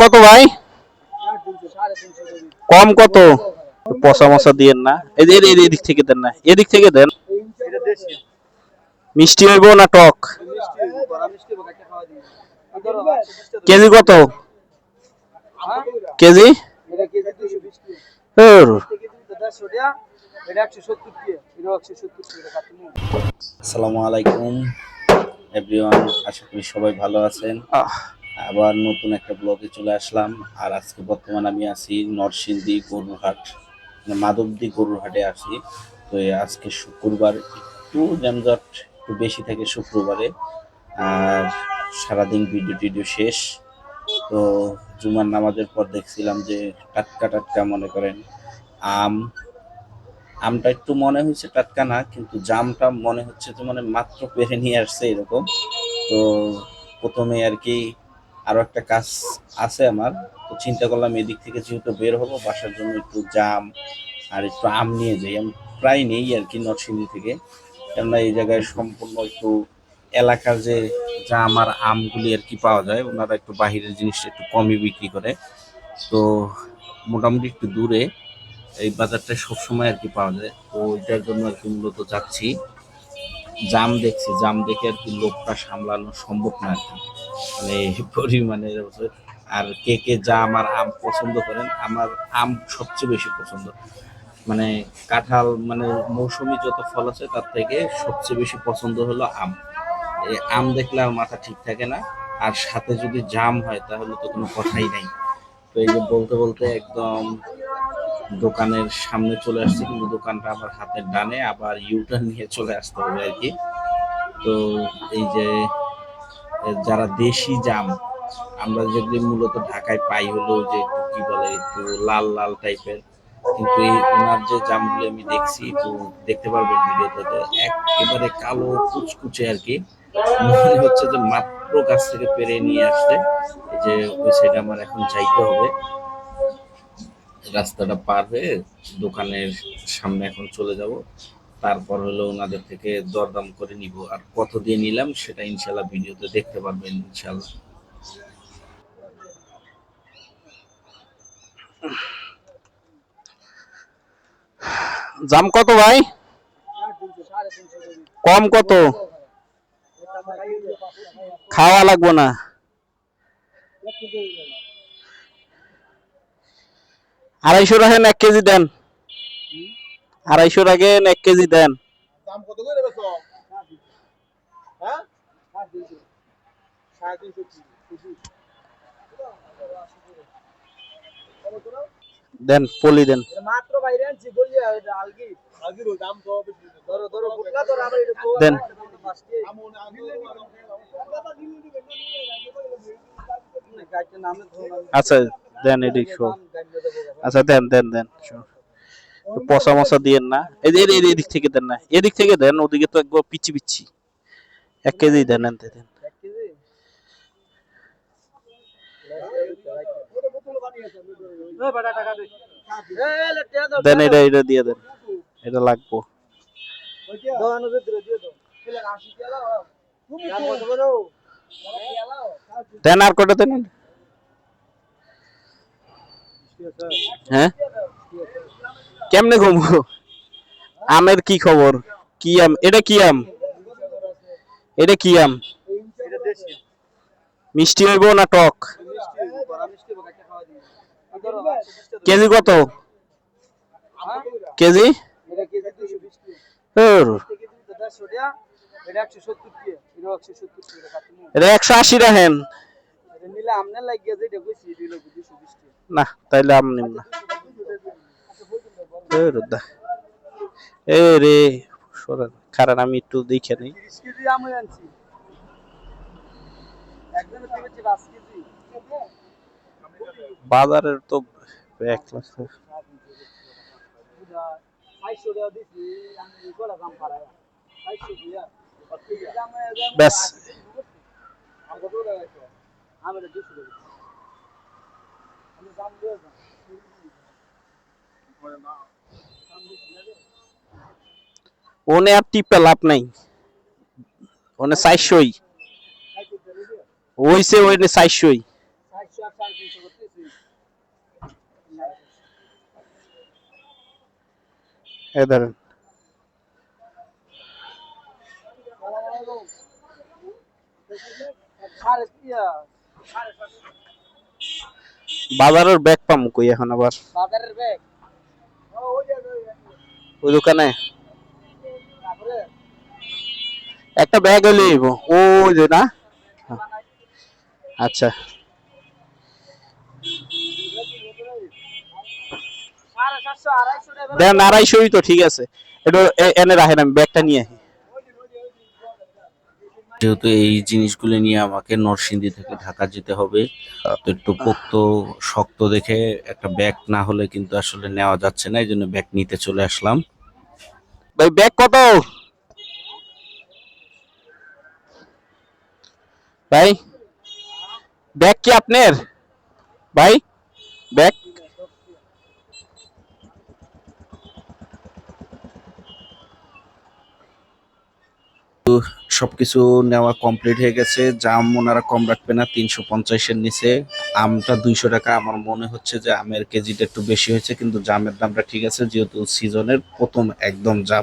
কত ভাই? কম কত? পচা মশা দিয়েন না, এদিক থেকে দেন না, এদিক থেকে দেন। মিষ্টি হইব না টক? কেজি কত কেজি? আসসালামু আলাইকুম এভরিওয়ান, আশা করি সবাই ভালো আছেন। আবার নতুন একটা ব্লগে চলে আসলাম। আর আজকে বর্তমানে আমি আছি নরসিংদী গরুরহাট, মাধবদী গরুরহাটে আছি। তো আজকে শুক্রবার, একটু যানজট একটু বেশি থাকে শুক্রবারে। আর সারাদিন ভিডিও টিডিও শেষ। তো জুমার নামাজের পর দেখছিলাম যে টাটকা টাটকা মনে করেন আমটা একটু মনে হচ্ছে টাটকা না, কিন্তু জামটা মনে হচ্ছে যে মানে মাত্র পেরে নিয়ে আসছে এরকম। তো প্রথমে আর কি আরো একটা কাজ আছে আমার, তো চিন্তা করলাম এদিক থেকে যেহেতু বের হবো বাসার জন্য একটু জাম আর একটু আম নিয়ে যাই। আমি প্রায় নেই আর কি নরসিংদী থেকে, কেননা এই জায়গায় সম্পূর্ণ একটু এলাকার যে জাম আর আমগুলি আর কি পাওয়া যায়, ওনারা একটু বাহিরের জিনিসটা একটু কমই বিক্রি করে। তো মোটামুটি একটু দূরে এই বাজারটা সবসময় আর কি পাওয়া যায়, তো ওইটার জন্য আর কি মূলত যাচ্ছি। জাম দেখছি, জাম দেখে আর কি লোকটা সামলানো সম্ভব না আর কি, মানে পরিমাণের। আর কে কে জাম আর আম পছন্দ করেন, আমার আম সবচেয়ে বেশি পছন্দ। মানে কাঁঠাল মানে মৌসুমী যত ফল আছে তার থেকে সবচেয়ে বেশি পছন্দ হলো আম। এই আম দেখলে আর মাথা ঠিক থাকে না, আর সাথে যদি জাম হয় তাহলে তো কোনো কথাই নাই। তো এই যে বলতে বলতে একদম দোকানের সামনে চলে আসছে, কিন্তু দোকানটা আমার হাতের ডানে, আবার ইউটার্ন নিয়ে চলে আসতে হবে আর কি। তো এই যে যারা দেশি জাম, আমরা যেগুলি মূলত ঢাকায় পাই হলো যে একটু কি বলে একটু লাল লাল টাইপের, কিন্তু এই ওনার যে জামগুলো আমি দেখছি, তো দেখতে পারবেন ভিডিওতে, তো একেবারে কালো কুচকুচে আর কি। মনে হচ্ছে যে মাত্র গাছ থেকে পেরে নিয়ে আসছে। এই যে ওই সাইডে আমার এখন যাইতে হবে, রাস্তাটা পার হয়ে দোকানের সামনে এখন চলে যাব। তারপর হলো ওনাদের থেকে দরদাম করে নিব, আর কত দিয়ে নিলাম সেটা ইনশাল্লাহ ভিডিওতে দেখতে পারবেন ইনশাল্লাহ। জাম কত ভাই? কম কত? খাওয়া লাগবো না। আড়াইশো রাখেন, 1 কেজি দেন। 250 রাখেন, 1 কেজি দেন। দেন পলি দেন। দেন আচ্ছা, দেন এদিক শো। আচ্ছা দেন দেন দেন, পচা মশা দিয়েন না, এদিক থেকে দেন না, এদিক থেকে দেন, ওদিকে তো একবার পিচ্ছি পিচ্ছি। 1 কেজি দেন, আনতে দেন। দেন এটা এটা দিয়ে দেন, এটা লাগবো। দেন আর কটা দেন। হ্যাঁ, কেমনে ঘুমবো? আমের কি খবর? কি আম এটা? কি আম এটা? কি আম? মিষ্টি হইব না টক? কেজি কত কেজি? এটা 180 রাখেন। না তাইলে আম নিম না। এ রে সরেন, কারণ আমি একটু দেখে নেই। বাজারের তো এক লাখ। ব্যাস, ওনে আর টিপে লাভ নাই, ওনে 400ই হইছে, ওইনে 400ই। এই ধরেন বাজারের ব্যাগ পামু কই এখন আবার ওই দোকানে একটা ব্যাগ হইলে হইব। ওই যে না, আচ্ছা দেন 250 তো ঠিক আছে। এটা এনে রাখেন, আমি ব্যাগটা নিয়ে আসি। যেহেতু এই জিনিসগুলো নিয়ে আমাকে নরসিংদী থেকে ঢাকা যেতে হবে, তো একটু পোক্ত শক্ত দেখে একটা ব্যাগ না হলে কিন্তু আসলে নেওয়া যাচ্ছে না, এই জন্য ব্যাগ নিতে চলে আসলাম। ভাই ব্যাগ কত ভাই? ব্যাগ কি আপনার ভাই? ব্যাগ সবকিছু নেওয়া কমপ্লিট হয়ে গেছে। জাম ওনারা কম রাখবে না, 350-এর নিচে। আমটা 200 টাকা। আমার মনে হচ্ছে যে আমের কেজিটা একটু বেশি হয়েছে, কিন্তু জামের দামটা ঠিক আছে যেহেতু সিজনের প্রথম একদম জাম।